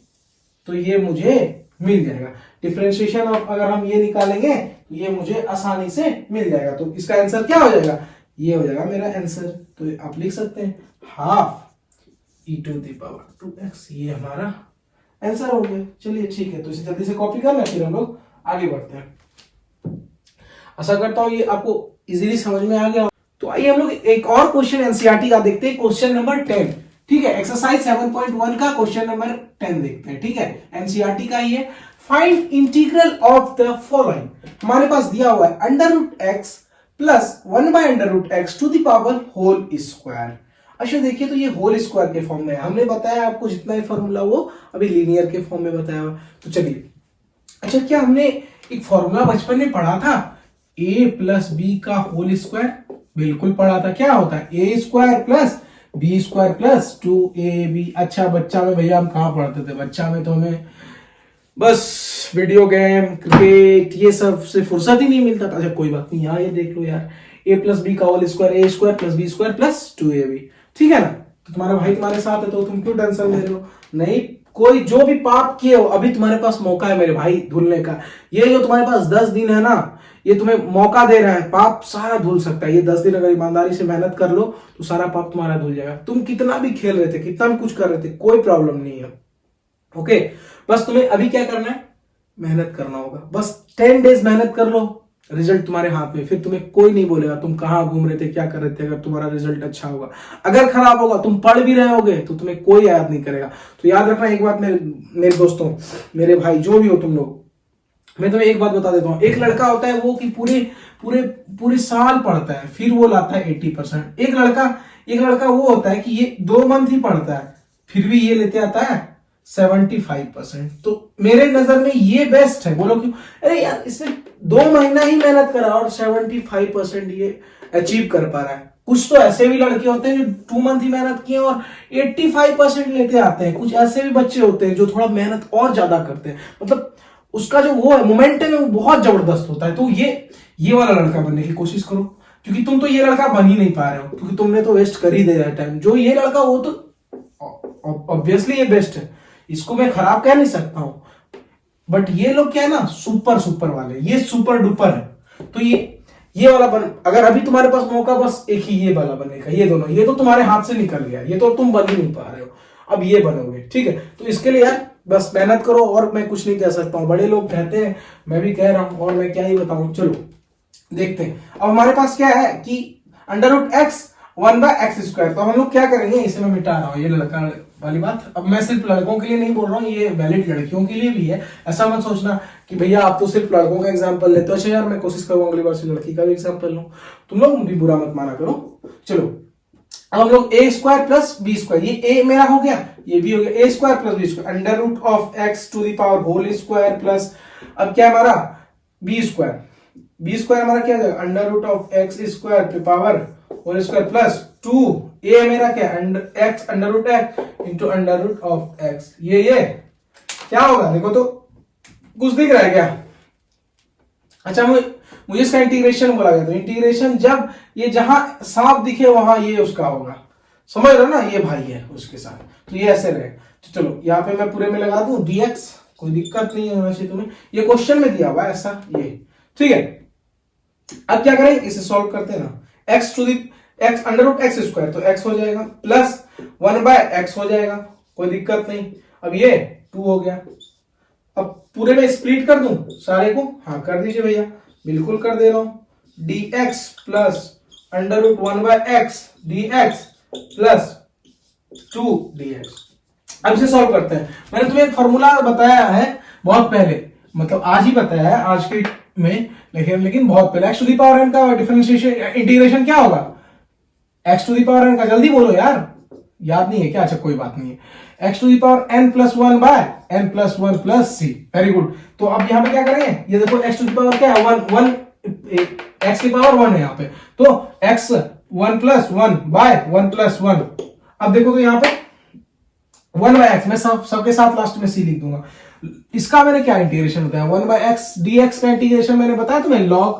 तो ये मुझे मिल जाएगा, डिफरेंशिएशन ऑफ अगर हम ये निकालेंगे तो ये मुझे आसानी से मिल जाएगा। तो इसका आंसर क्या हो जाएगा, ये हो जाएगा मेरा आंसर। तो आप लिख सकते हैं half e to the power 2x, ये हमारा आंसर हो गया। चलिए ठीक है, तो इसे जल्दी से कॉपी करना, फिर हम लोग आगे बढ़ते हैं। आशा करता हूं ये आपको इजीली समझ में आ गया। तो आइए हम लोग एक और क्वेश्चन एनसीईआरटी का देखते हैं, क्वेश्चन नंबर 10। ठीक है, एक्सरसाइज 7.1 का क्वेश्चन नंबर 10 देखते हैं। ठीक है, एनसीईआरटी का ही है। Find integral of the following. हमारे पास दिया हुआ है under root x plus 1 by under root x to the power whole square. अच्छा देखिए, तो ये होल स्क्वायर के फॉर्म में है। हमने बताया आपको जितना ही फॉर्मूला वो अभी लीनियर के फॉर्म में बताया हुआ। तो चलिए, अच्छा क्या हमने एक फॉर्मूला बचपन में पढ़ा था, a प्लस बी का होल स्क्वायर? बिल्कुल पढ़ा था। क्या होता है, A square plus B square plus 2ab। अच्छा बच्चा में भैया हम कहाँ पढ़ते थे, बच्चा में तो हमें बस वीडियो गेम क्रिकेट ये सब से फुर्सत ही नहीं मिलता था। अच्छा कोई बात नहीं, यहाँ ये देख लो यार, a प्लस बी का whole square, A square plus B square plus 2ab। ठीक है ना, तो तुम्हारा भाई तुम्हारे साथ है तो तुम क्यों टेंशन ले रहे हो। नहीं, कोई जो भी पाप किए हो अभी तुम्हारे पास मौका है मेरे भाई धुलने का। ये जो तुम्हारे पास 10 दिन है ना, ये तुम्हें मौका दे रहा है, पाप सारा धुल सकता है। ये 10 दिन अगर ईमानदारी से मेहनत कर लो तो सारा पाप तुम्हारा धुल जाएगा। तुम कितना भी खेल रहे थे, कितना भी कुछ कर रहे थे, कोई प्रॉब्लम नहीं है। ओके, बस तुम्हें अभी क्या करना है, मेहनत करना होगा। बस 10 डेज मेहनत कर लो, रिजल्ट तुम्हारे हाथ में। फिर तुम्हें कोई नहीं बोलेगा तुम कहाँ घूम रहे थे, क्या कर रहे थे, अगर तुम्हारा रिजल्ट अच्छा होगा। अगर खराब होगा, तुम पढ़ भी रहे होगे तो तुम्हें कोई याद नहीं करेगा। तो याद रखना एक बात मेरे दोस्तों, मेरे भाई जो भी हो तुम लोग, मैं तुम्हें एक बात बता देता हूँ। एक लड़का होता है वो कि पूरे साल पढ़ता है, फिर वो लाता है 80%। एक लड़का वो होता है कि ये 2 मंथ ही पढ़ता है, फिर भी ये लेते आता है 75%। तो मेरे नजर में ये बेस्ट है। बोलो क्यों, अरे यार इसने 2 महीना ही मेहनत करा और 75% ये अचीव कर पा रहा है। कुछ तो ऐसे भी लड़के होते हैं जो 2 मंथ ही मेहनत किए और 85% लेते आते हैं। कुछ ऐसे भी बच्चे होते हैं जो थोड़ा मेहनत और ज्यादा करते हैं, मतलब उसका जो वो है मोमेंटम है वो बहुत जबरदस्त होता है। तो ये वाला लड़का बनने की कोशिश करो, क्योंकि तुम तो ये लड़का बन ही नहीं पा रहे हो, क्योंकि तुमने तो वेस्ट कर ही दे रहा है टाइम। जो ये लड़का वो तो ऑब्वियसली ये बेस्ट है, इसको मैं खराब कह नहीं सकता हूं। बट ये लोग क्या है ना, सुपर वाले, ये सुपर डुपर है। तो ये वाला बन, अगर अभी तुम्हारे पास मौका बस एक ही ये वाला बनने का, ये दोनों, ये तो तुम्हारे हाथ से निकल गया, ये तो तुम बन ही नहीं पा रहे हो, अब ये बनोगे। ठीक है, तो इसके लिए यार बस मेहनत करो, और मैं कुछ नहीं कह सकता हूं। बड़े लोग कहते हैं, मैं भी कह रहा हूं, और मैं क्या ही बताऊं। चलो देखते हैं। अब हमारे पास क्या है कि under root x 1 by x square. तो हम लोग क्या करेंगे, इसे मैं मिटा रहा हूं, ये लड़का वाली बात। अब मैं सिर्फ लड़कों के लिए नहीं बोल रहा हूँ, ये वैलिड लड़कियों के लिए भी है। ऐसा मत सोचना कि भैया आप तो सिर्फ लड़कों का एग्जाम्पल लेते हो। अच्छा यार मैं कोशिश करूंगा अगली बार से लड़की का भी एग्जाम्पल लूं, तुम लोग भी बुरा मत माना करो। चलो अब हम लोग A square plus B square, ये ए मेरा हो गया, ये भी हो गया। A square plus B square, under root of X to the power whole square plus, अब क्या हमारा बी स्क्वायर। बी स्क्वायर हमारा क्या जाएगा, under root of x square पे power whole square plus 2 a मेरा क्या, x under root x into under root of x. ये क्या होगा, देखो तो कुछ दिख रहा है क्या। अच्छा मुझे इसका इंटीग्रेशन बोला गया, तो इंटीग्रेशन जब ये जहां साफ दिखे वहां ये उसका होगा, समझ रहे हो ना, ये भाई है उसके साथ, तो ये ऐसे रहे। तो चलो यहाँ पे मैं पूरे में लगा दूं dx, कोई दिक्कत नहीं होना चाहिए तुम्हें, ये क्वेश्चन में दिया हुआ है ऐसा, ये ठीक है। अब क्या करें, इसे सॉल्व करते हैं ना, x to the x under root x square, तो x हो जाएगा प्लस 1 बाय एक्स हो जाएगा, कोई दिक्कत नहीं। अब ये 2 हो गया। अब पूरे में स्प्लिट कर दूं सारे को, हाँ कर दीजिए भैया, बिल्कुल कर दे रहा हूं। dx plus under root 1 by x dx plus 2 dx। अब इसे सॉल्व करते हैं। मैंने तुम्हें एक फॉर्मूला बताया है बहुत पहले, मतलब आज ही बताया है, आज के में, लेकिन बहुत पहले। x to the power n का डिफरेंशिएशन इंटीग्रेशन क्या होगा, x to the power n का, जल्दी बोलो यार, याद नहीं है क्या, अच्छा कोई बात नहीं है। x to the power n plus 1 by n plus 1 plus c, very good. तो अब यहां पे क्या करेंगे, ये देखो x टू दी पावर क्या है 1, x की पावर 1 है यहाँ पे, तो x 1 + 1 बाय 1 + 1। अब देखो तो यहाँ पे 1 बाय एक्स, मैं सबके साथ लास्ट में c लिख दूंगा। इसका मैंने क्या इंटीग्रेशन बताया, 1/x dx का इंटीग्रेशन मैंने बताया तुम्हें log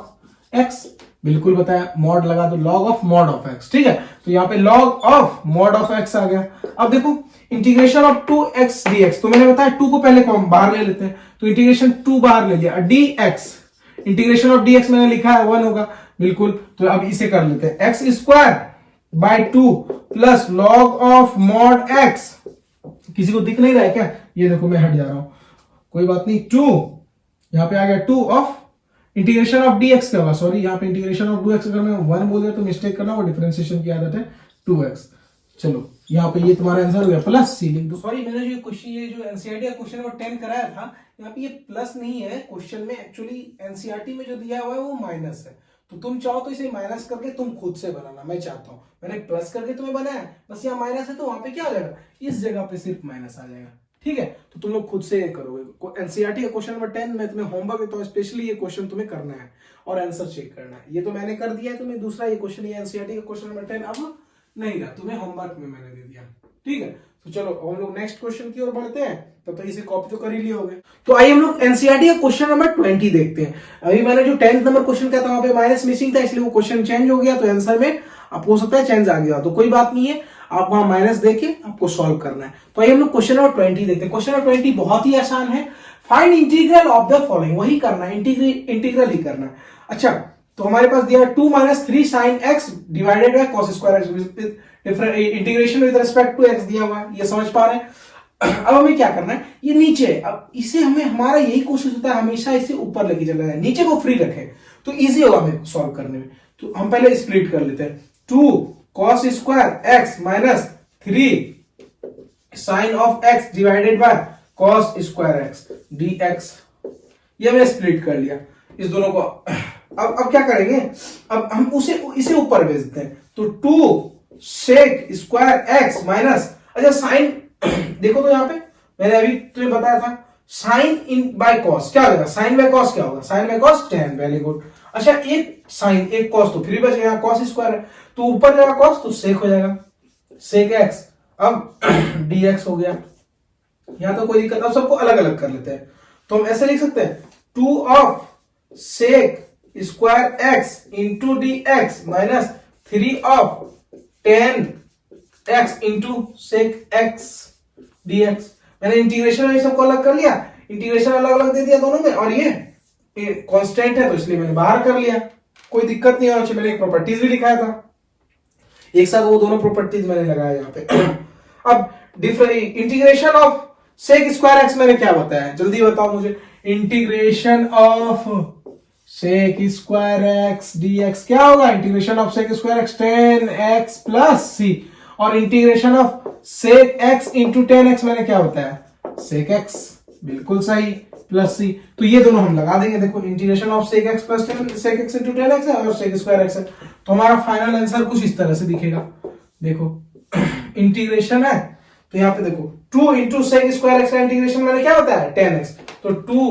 x, बिल्कुल बताया, मॉड लगा दो log of mod of x, ठीक है। तो यहाँ पे log of mod of x आ गया। अब देखो इंटीग्रेशन ऑफ 2x dx, तो मैंने बताया 2 को पहले कॉम बाहर ले लेते हैं, तो इंटीग्रेशन 2 बाहर ले लिया, dx इंटीग्रेशन ऑफ dx मैंने लिखा है 1 होगा, बिल्कुल। तो अब इसे कर लेते हैं, x²/2 plus log of mod x। किसी को दिख नहीं रहा है क्या, ये देखो मैं हट जा रहा हूं, कोई बात नहीं, 2 यहां पे आ गया 2 ऑफ इंटीग्रेशन ऑफ dx क्या होगा, सॉरी यहाँ पे इंटीग्रेशन ऑफ 2x अगर मैं 1 बोल दिया तो मिस्टेक करना, वो डिफरेंशिएशन की आदत है, 2x। चलो यहाँ पे ये तुम्हारा आंसर हो गया, प्लस c लिख दो। सॉरी मैंने जो क्वेश्चन, ये जो एनसीईआरटी का क्वेश्चन नंबर 10 कराया था, यहाँ पे ये प्लस नहीं है क्वेश्चन में, एक्चुअली एनसीईआरटी में जो दिया हुआ है वो माइनस है, तो तुम चाहो तो इसे माइनस करके तुम खुद से बनाना, मैं चाहता हूँ, मैंने प्लस करके तुम्हें बनाया, बस यहाँ माइनस है तो वहां पे क्या हो जाएगा, इस जगह पे सिर्फ माइनस आ जाएगा, ठीक है। तो तुम लोग खुद से करोगे। एनसीईआरटी का क्वेश्चन नंबर 10 में तुम्हें होमवर्क देता हूँ, स्पेशली ये क्वेश्चन तुम्हें करना है और आंसर चेक करना है। ये तो मैंने कर दिया है तुम्हें, दूसरा ये क्वेश्चन, ये एनसीईआरटी का क्वेश्चन नंबर 10 अब नहीं रहा, तुम्हें होमवर्क में मैंने दे दिया, ठीक है। तो चलो हम लोग नेक्स्ट क्वेश्चन की ओर बढ़ते हैं, तब तो इसे कॉपी तो कर ही लिए होगे। तो आइए हम लोग एनसीईआरटी का क्वेश्चन नंबर 20 देखते हैं। अभी मैंने जो 10th नंबर क्वेश्चन किया था वहां पे माइनस मिसिंग था, इसलिए वो क्वेश्चन चेंज हो गया, तो आंसर में आप हो सकता है चेंज आ गया, तो कोई बात नहीं है, आप वहां माइनस देके आपको सॉल्व करना है। तो आइए हम लोग क्वेश्चन नंबर 20 देखते हैं। क्वेश्चन नंबर 20 बहुत ही आसान है, find integral of the following, वही करना है, इंटीग्रल ही करना है। अच्छा, तो हमारे पास दिया 2 - 3 sin x divided by cos square x, integration with respect to x दिया हुआ है, ये समझ पा रहे हैं। अब हमें क्या करना है, ये नीचे, अब इसे हमें, हमारा यही कोशिश होता है हमेशा इसे ऊपर लेके चला जाए, नीचे को फ्री रखें तो इजी होगा हमें सॉल्व करने में। तो हम पहले स्प्लिट कर लेते हैं, 2 cos square x minus 3 sin of x divided by cos square x dx, ये हमने स्प्लिट कर लिया इस दोनों को। अब क्या करेंगे, अब हम इसे ऊपर भेज देते हैं, तो 2 sec स्क्वायर x माइनस, अच्छा साइन देखो तो यहाँ पे मैंने अभी तुम्हें बताया था, साइन इन बाय कॉस क्या होगा, साइन बाय कॉस क्या होगा, sine by cos tan, very good. अच्छा एक साइन एक कॉस, तो फिर बच गया कॉस स्क्वायर है, तो ऊपर जाएगा कॉस तो सेक हो जाएगा, सेक x, अब dx हो गया, यहां तो कोई दिक्कत। अब सबको अलग अलग कर लेते हैं, तो हम ऐसे लिख सकते हैं 2 of sec square x into dx minus 3 of tan x into sec x dx। मैंने इंटीग्रेशन में सबको अलग कर लिया, इंटीग्रेशन अलग अलग दे दिया दोनों में, और ये कांस्टेंट है तो इसलिए मैंने बाहर कर लिया, कोई दिक्कत नहीं है। मैंने एक प्रॉपर्टीज भी लिखाया था, एक साथ वो दोनों प्रॉपर्टीज मैंने लगाया यहाँ पे। अब integration of sec square x मैंने क्या बताया, जल्दी बताओ मुझे, integration of sec square x dx क्या होगा, integration of sec square x tan x plus c, और integration of sec x into tan x मैंने क्या बताया, सेक x, बिल्कुल सही, प्लस c। तो ये दोनों हम लगा देंगे, देखो integration of sec x plus sec x into tan x है और सेक स्क्वायर x है, तो हमारा फाइनल आंसर कुछ इस तरह से दिखेगा। देखो इंटीग्रेशन है तो यहाँ पे देखो 2 इंटू सेक स्क्वायर x का इंटीग्रेशन मैंने क्या बताया, tan x, तो 2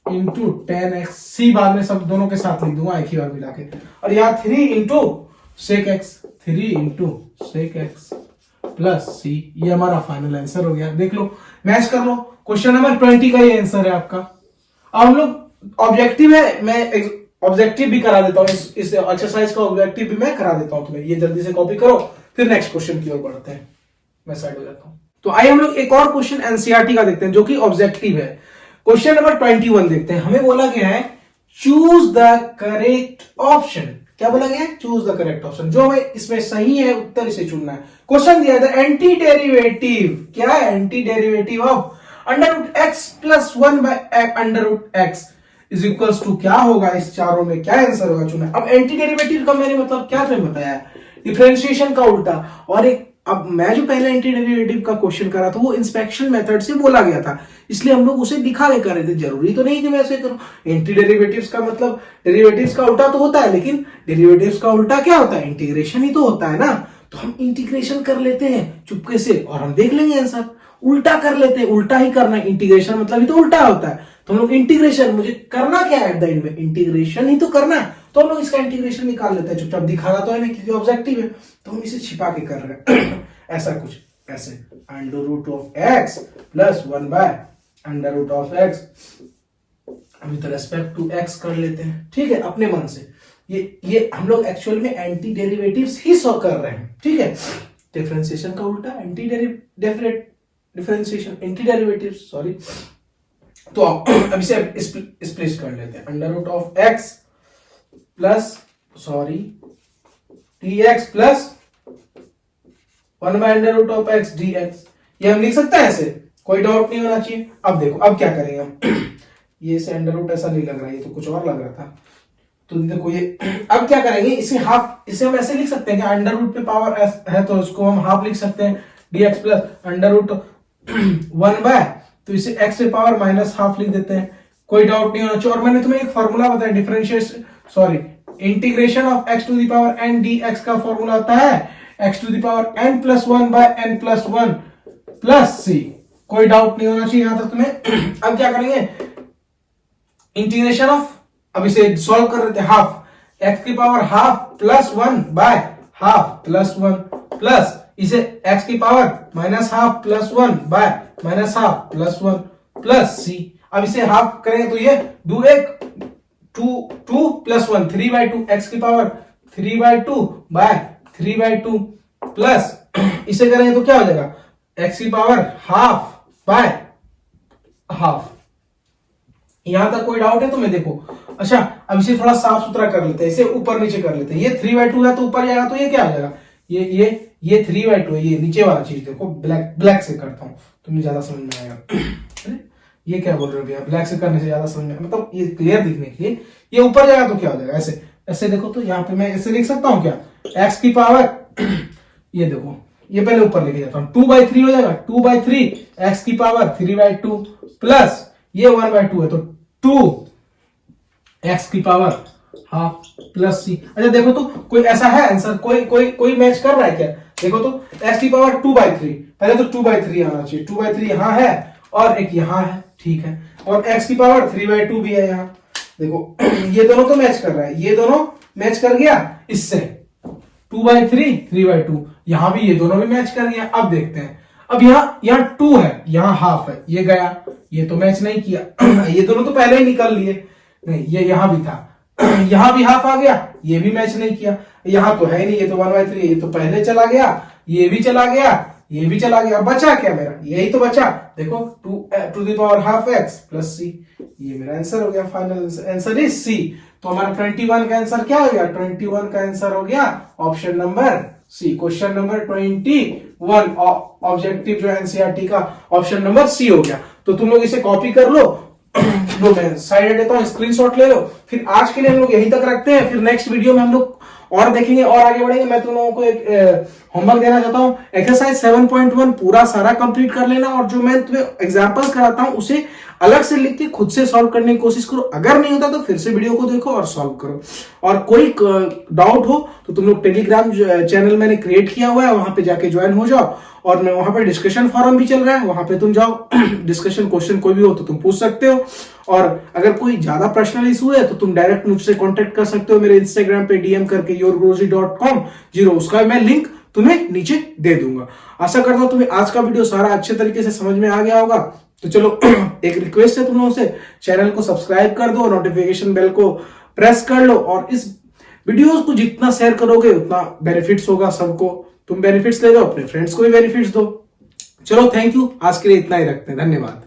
इंटू tan x, c बाद में सब दोनों के साथ लिख दूंगा एक ही बार मिला के, और यहाँ 3 into sec x, 3 into sec x plus c, ये हमारा फाइनल आंसर हो गया। देख लो, मैच कर लो, क्वेश्चन नंबर 20 का ये आंसर है आपका। अब हम लोग ऑब्जेक्टिव है, मैं ऑब्जेक्टिव भी करा देता हूँ, इस एक्सरसाइज का ऑब्जेक्टिव भी मैं करा देता हूँ तुम्हें, ये जल्दी से कॉपी करो, फिर नेक्स्ट क्वेश्चन की ओर बढ़ते हैं, मैं साइड हो जाता हूँ। तो आइए हम लोग एक और क्वेश्चन एनसीईआरटी का देखते हैं जो कि ऑब्जेक्टिव है। क्वेश्चन नंबर 21 देखते हैं। हमें बोला गया है चूज द करेक्ट ऑप्शन, क्या बोला गया है, चूज द करेक्ट ऑप्शन, जो हमें इसमें सही है उत्तर इसे चुनना है। क्वेश्चन दिया था एंटी डेरिवेटिव, क्या है, anti derivative of √x plus 1 by √x is equals to क्या होगा, इस चारों में क्या आंसर होगा चुना। अब एंटी डेरिवेटिव का मैंने मतलब क्या तुम्हें बताया, डिफरेंशिएशन का उल्टा, और एक अब मैं जो पहले एंटी डेरिवेटिव का क्वेश्चन करा था वो इंस्पेक्शन मेथड से बोला गया था, इसलिए हम लोग उसे दिखा के कर रहे थे, जरूरी तो नहीं कि मैं ऐसे करूं। एंटी डेरिवेटिव्स का मतलब डेरिवेटिव्स का उल्टा तो होता है, लेकिन डेरिवेटिव्स का उल्टा क्या होता है, इंटीग्रेशन ही तो होता है ना, तो हम इंटीग्रेशन कर लेते हैं चुपके से और हम देख लेंगे आंसर, उल्टा कर लेते हैं, उल्टा ही करना है। इंटीग्रेशन मतलब ही तो उल्टा होता है। तो हम लोग इंटीग्रेशन, मुझे करना क्या है एट द एंड में, इंटीग्रेशन ही तो करना है, तो हम लोग इसका इंटीग्रेशन निकाल लेते हैं। चुपचाप दिखाना तो है नहीं क्योंकि ऑब्जेक्टिव है, तो हम इसे छिपा के कर रहे हैं ऐसा कुछ, ऐसे under root of x plus 1 by under root of x with respect to x कर लेते हैं, ठीक है, अपने मन से। ये हम लोग एक्चुअल में एंटी डेरिवेटिव्स ही सॉ कर रहे हैं, ठीक है। डिफरेंशिएशन का उल्टा anti differentiation, anti derivatives, sorry. तो अब इसे स्प्लिट कर लेते हैं। Under root of x plus sorry d x plus 1 by under root of x d x, ये हम लिख सकते हैं ऐसे, कोई डाउट नहीं होना चाहिए। अब देखो अब क्या करेंगे हम ये से अंडर रूट ऐसा नहीं लग रहा है, ये तो कुछ और लग रहा था, तो देखो ये अब क्या करेंगे, इसे हाफ, इसे हम ऐसे लिख सकते हैं कि अंडर रूट पे पावर है तो इसको हम हाफ लिख सकते हैं, dx plus under root 1 by, तो इसे x पे पावर माइनस हाफ लिख देते हैं, कोई डाउट नहीं होना चाहिए। और मैंने तुम्हें एक फॉर्मूला बताया differentiation, sorry integration of x to the power n dx का फॉर्मूला होता है x to the power n plus 1 by n plus 1 plus c, कोई डाउट नहीं होना चाहिए यहां तक तुम्हें। अब क्या करेंगे, इंटीग्रेशन ऑफ, अब इसे सॉल्व कर लेते हैं, हाफ x की power half plus 1 by half plus 1 plus इसे x की power minus half plus 1 by minus half plus 1 plus c। अब इसे हाफ करेंगे तो ये 2 प्लस 1 3/2 x की पावर 3/2 बाय 3/2 प्लस इसे करेंगे तो क्या हो जाएगा, x की पावर हाफ बाय हाफ। यहां तक कोई डाउट है तुम्हें? देखो अच्छा, अब इसे थोड़ा साफ सुथरा कर लेते हैं, इसे ऊपर नीचे कर लेते हैं। ये 3/2 है तो ऊपर जाएगा तो ये क्या आ जाएगा, ये 3/2 है, ये नीचे वाला चीज देखो, ब्लैक से करता हूं तुम्हें ज्यादा समझ में आएगा। अरे ये क्या बोल रहे हो भैया, ब्लैक से करने से ज्यादा समझ में, मतलब ये क्लियर दिखने के लिए, ये ऊपर जाएगा तो क्या हो जाएगा, ऐसे ऐसे देखो, तो यहाँ पे मैं ऐसे लिख सकता हूँ क्या, x की पावर ये देखो, ये पहले ऊपर लेके जाता हूँ, 2/3 हो जाएगा, 2/3 x की पावर 3/2 प्लस ये 1/2 है तो 2 x की पावर हाफ प्लस c। अच्छा देखो तो कोई ऐसा है आंसर, कोई मैच कर रहा है क्या? देखो तो x की पावर 2/3, पहले तो 2/3 आना चाहिए, 2/3 यहां है और एक यहां है, ठीक है, और x की पावर 3/2 भी है यहाँ, देखो ये दोनों तो मैच कर रहा है, ये दोनों मैच कर गया इससे, 2/3 3/2, यहां भी ये दोनों भी मैच कर गया। अब देखते हैं, अब यहाँ 2 है, यहाँ हाफ है, ये गया, ये तो मैच नहीं किया ये दोनों तो पहले ही निकल लिए, नहीं ये यहां भी था यहां भी हाफ आ गया, ये भी मैच नहीं किया, यहां तो है ही नहीं, ये तो 1/3, ये तो पहले चला गया, ये भी चला गया, ये भी चला गया, बचा क्या मेरा, यही तो बचा, देखो 2 to the power half x plus c, ये मेरा आंसर हो गया, फाइनल आंसर इज c। तो हमारा 21 का आंसर क्या हो गया, 21 का आंसर हो गया option number C, question number 21 objective जो एनसीईआरटी का ऑप्शन नंबर सी हो गया। तो तुम लोग इसे कॉपी कर लो लो मैं साइड देता हूँ, स्क्रीनशॉट ले लो। फिर आज के लिए हम लोग यहीं तक रखते हैं, फिर नेक्स्ट वीडियो में हम लोग और देखेंगे और आगे बढ़ेंगे। मैं तुम लोगों को एक होमवर्क देना चाहता हूँ, एक्सरसाइज 7.1 पूरा सारा कंप्लीट कर लेना, और जो मैं तुम्हें एग्जांपल्स कराता हूँ उसे अलग से लिख के खुद से सॉल्व करने की कोशिश करो। अगर नहीं होता तो फिर से वीडियो को देखो और सॉल्व करो। और कोई डाउट हो तो तुम लोग टेलीग्राम चैनल मैंने क्रिएट किया हुआ है, वहां पे जाके ज्वाइन हो जाओ, और मैं वहां पे डिस्कशन फोरम भी चल रहा है, वहां पे तुम जाओ, डिस्कशन क्वेश्चन कोई भी हो तो तुम पूछ सकते हो। और अगर कोई ज्यादा पर्सनल इशू है तो तुम डायरेक्ट मुझसे कांटेक्ट कर सकते हो मेरे इंस्टाग्राम पे डीएम करके yourguruji.com0, उसका मैं लिंक तुम्हें नीचे दे दूंगा। आशा करता हूं तुम्हें आज का वीडियो सारा अच्छे तरीके से समझ में आ गया होगा। तो चलो एक रिक्वेस्ट है तुम लोगों से, चैनल को सब्सक्राइब कर दो, नोटिफिकेशन बेल को प्रेस कर लो, और इस वीडियोस को जितना शेयर करोगे उतना बेनिफिट्स होगा सबको। तुम बेनिफिट्स ले दो, अपने फ्रेंड्स को भी बेनिफिट्स दो। चलो थैंक यू, आज के लिए इतना ही रखते हैं, धन्यवाद।